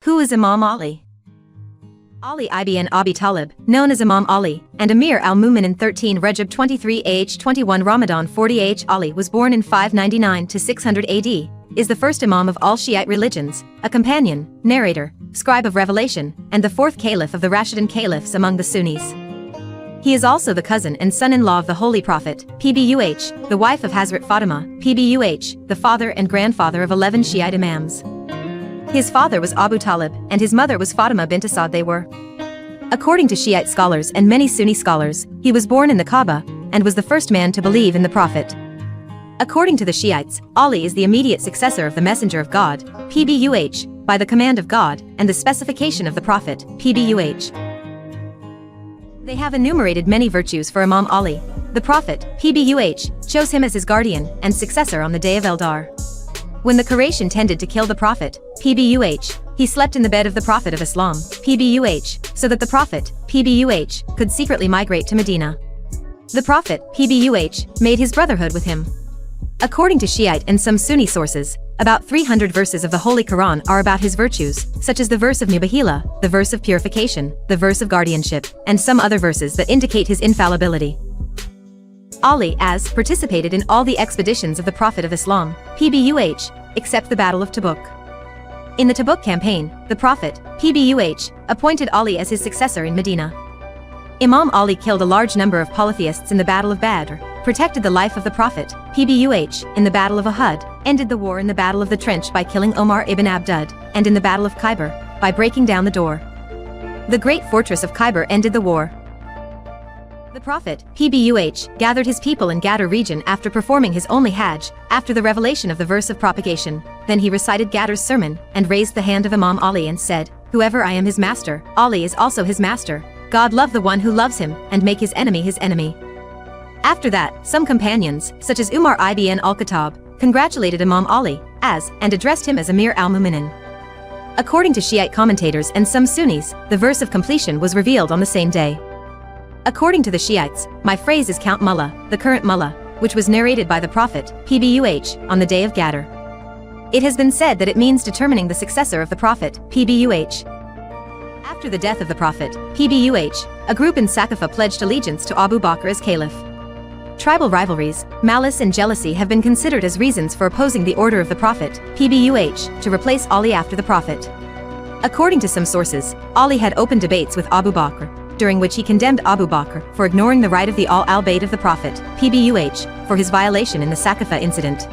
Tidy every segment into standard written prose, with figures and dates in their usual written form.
Who is Imam Ali? Ali ibn Abi Talib, known as Imam Ali, and Amir al-Mu'minin 13 Rajab 23 AH 21 Ramadan 40 AH Ali was born in 599 to 600 AD, is the first Imam of all Shiite religions, a companion, narrator, scribe of revelation, and the fourth caliph of the Rashidun caliphs among the Sunnis. He is also the cousin and son-in-law of the Holy Prophet, PBUH, the wife of Hazrat Fatima, PBUH, the father and grandfather of 11 Shiite Imams. His father was Abi Talib, and his mother was Fatima bint Asad. They were. According to Shiite scholars and many Sunni scholars, he was born in the Kaaba, and was the first man to believe in the Prophet. According to the Shiites, Ali is the immediate successor of the Messenger of God, PBUH, by the command of God, and the specification of the Prophet, PBUH. They have enumerated many virtues for Imam Ali. The Prophet, PBUH, chose him as his guardian and successor on the day of Eldar. When the Quraysh intended to kill the Prophet, PBUH, he slept in the bed of the Prophet of Islam, PBUH, so that the Prophet, PBUH, could secretly migrate to Medina. The Prophet, PBUH, made his brotherhood with him. According to Shiite and some Sunni sources, about 300 verses of the Holy Quran are about his virtues, such as the verse of Nubahila, the verse of purification, the verse of guardianship, and some other verses that indicate his infallibility. Ali participated in all the expeditions of the Prophet of Islam, PBUH, except the Battle of Tabuk. In the Tabuk campaign, the Prophet, PBUH, appointed Ali as his successor in Medina. Imam Ali killed a large number of polytheists in the Battle of Badr, protected the life of the Prophet, PBUH, in the Battle of Uhud, ended the war in the Battle of the Trench by killing Omar ibn Abdud, and in the Battle of Khyber, by breaking down the door. The great fortress of Khyber ended the war. The Prophet, PBUH, gathered his people in Gadar region after performing his only Hajj, after the revelation of the verse of propagation. Then he recited Gadar's sermon, and raised the hand of Imam Ali and said, "Whoever I am his master, Ali is also his master. God love the one who loves him, and make his enemy his enemy." After that, some companions, such as Umar ibn al-Khattab, congratulated Imam Ali, and addressed him as Amir al-Mu'minin. According to Shiite commentators and some Sunnis, the verse of completion was revealed on the same day. According to the Shiites, my phrase is Count Mullah, the current Mullah, which was narrated by the Prophet, PBUH, on the day of Gadar. It has been said that it means determining the successor of the Prophet, PBUH. After the death of the Prophet, PBUH, a group in Saqafa pledged allegiance to Abu Bakr as caliph. Tribal rivalries, malice and jealousy have been considered as reasons for opposing the order of the Prophet, PBUH, to replace Ali after the Prophet. According to some sources, Ali had open debates with Abu Bakr, during which he condemned Abu Bakr for ignoring the right of the al-bayt of the Prophet, PBUH, for his violation in the Saqafa incident.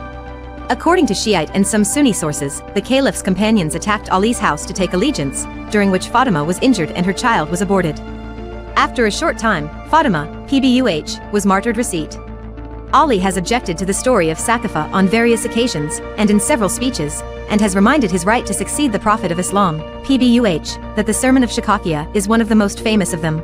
According to Shiite and some Sunni sources, the caliph's companions attacked Ali's house to take allegiance, during which Fatima was injured and her child was aborted. After a short time, Fatima, PBUH, was martyred. Receipt. Ali has objected to the story of Saqafa on various occasions, and in several speeches, and has reminded his right to succeed the Prophet of Islam, PBUH, that the Sermon of Shikakia is one of the most famous of them.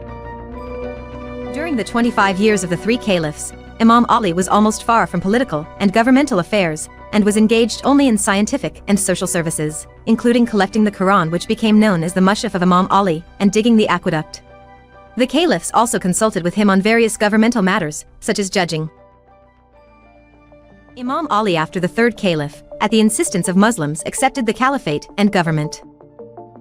During the 25 years of the three caliphs, Imam Ali was almost far from political and governmental affairs, and was engaged only in scientific and social services, including collecting the Quran, which became known as the Mushaf of Imam Ali, and digging the aqueduct. The caliphs also consulted with him on various governmental matters, such as judging. Imam Ali, after the third caliph, at the insistence of Muslims, accepted the caliphate and government.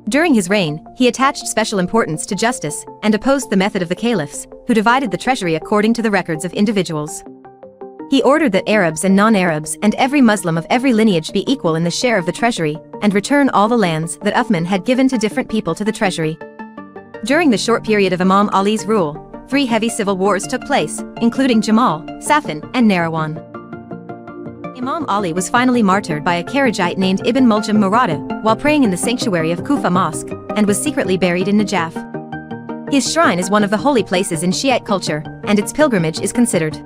During his reign, he attached special importance to justice, and opposed the method of the caliphs, who divided the treasury according to the records of individuals. He ordered that Arabs and non-Arabs and every Muslim of every lineage be equal in the share of the treasury, and return all the lands that Uthman had given to different people to the treasury. During the short period of Imam Ali's rule, 3 heavy civil wars took place, including Jamal, Safin, and Narawan. Imam Ali was finally martyred by a Kharijite named Ibn Muljam Murada while praying in the sanctuary of Kufa Mosque, and was secretly buried in Najaf. His shrine is one of the holy places in Shiite culture, and its pilgrimage is considered.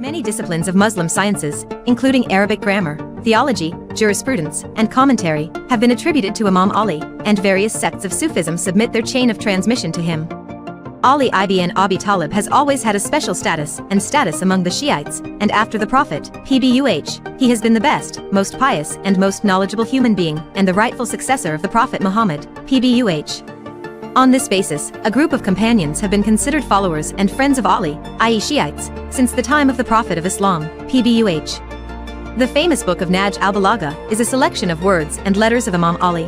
Many disciplines of Muslim sciences, including Arabic grammar, theology, jurisprudence, and commentary, have been attributed to Imam Ali, and various sects of Sufism submit their chain of transmission to him. Ali ibn Abi Talib has always had a special status among the Shiites, and after the Prophet, PBUH, he has been the best, most pious, and most knowledgeable human being, and the rightful successor of the Prophet Muhammad, PBUH. On this basis, a group of companions have been considered followers and friends of Ali, i.e. Shiites, since the time of the Prophet of Islam, PBUH. The famous book of Naj al-Balagha is a selection of words and letters of Imam Ali.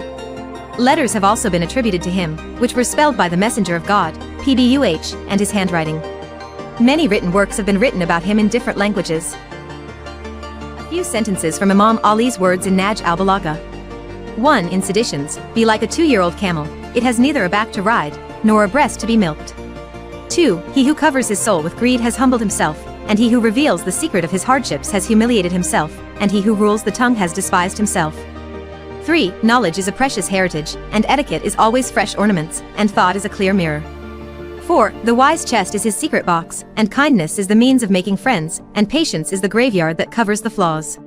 Letters have also been attributed to him, which were spelled by the Messenger of God, Pbuh, and his handwriting. Many written works have been written about him in different languages. A few sentences from Imam Ali's words in Naj al-Balagha. 1. In seditions, be like a 2-year-old camel, it has neither a back to ride, nor a breast to be milked. 2. He who covers his soul with greed has humbled himself, and he who reveals the secret of his hardships has humiliated himself, and he who rules the tongue has despised himself. 3. Knowledge is a precious heritage, and etiquette is always fresh ornaments, and thought is a clear mirror. 4. The wise chest is his secret box, and kindness is the means of making friends, and patience is the graveyard that covers the flaws.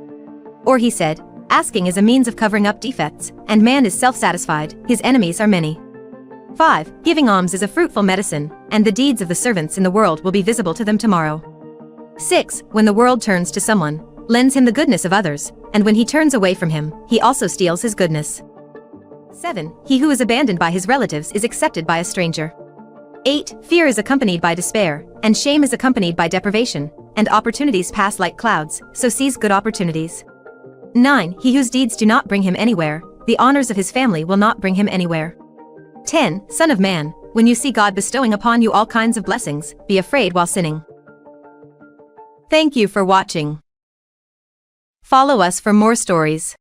Or he said, asking is a means of covering up defects, and man is self-satisfied, his enemies are many. 5. Giving alms is a fruitful medicine, and the deeds of the servants in the world will be visible to them tomorrow. 6. When the world turns to someone, lends him the goodness of others, and when he turns away from him, he also steals his goodness. 7. He who is abandoned by his relatives is accepted by a stranger. 8. Fear is accompanied by despair, and shame is accompanied by deprivation, and opportunities pass like clouds, so seize good opportunities. 9. He whose deeds do not bring him anywhere, the honors of his family will not bring him anywhere. 10. Son of man, when you see God bestowing upon you all kinds of blessings, be afraid while sinning. Thank you for watching. Follow us for more stories.